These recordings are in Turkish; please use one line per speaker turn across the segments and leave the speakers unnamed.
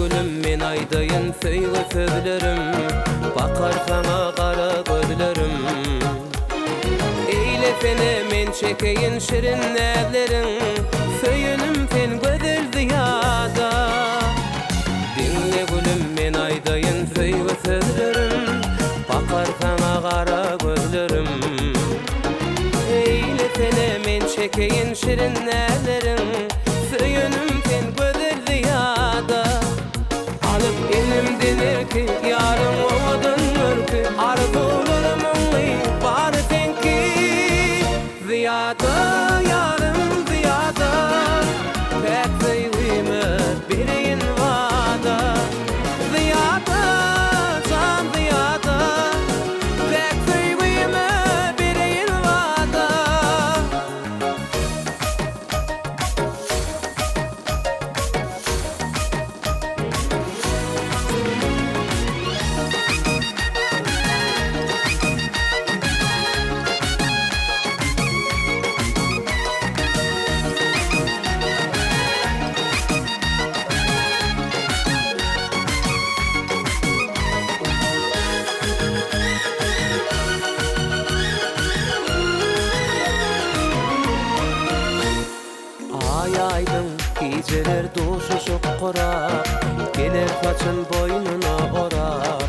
gülüm men aydayın söýge sözlerim, bakar sana kara gözlerim. Eýlesene men çekeyin şirin näzlerin, söýünüm sen gözel ziyada. Dinle gülüm men aydayın söýge sözlerim, bakar sana kara gözlerim. Eýlesene men çekeyin şirin näzlerin, söýünüm sen gözel ziyada. Alıp elim denir ki yarın odan mürkü, arzularımın var senki ziyada, yarım ziyada. Pek sevgimet bireyin vada ziyada, can ziyada. Pek sevgimet bireyin vada. Ay aydın geceler doşuşup qorap, geler saçın boynuna orap.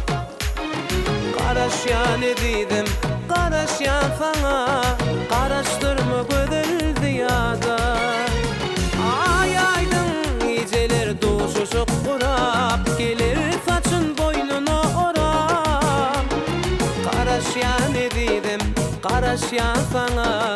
Karaşyan edidim, karaşyan sana, karaştırma gözel ziyada. Ay aydın geceler doşuşup qorap, geler saçın boynuna orap. Karaşyan edidim, karaşyan sana,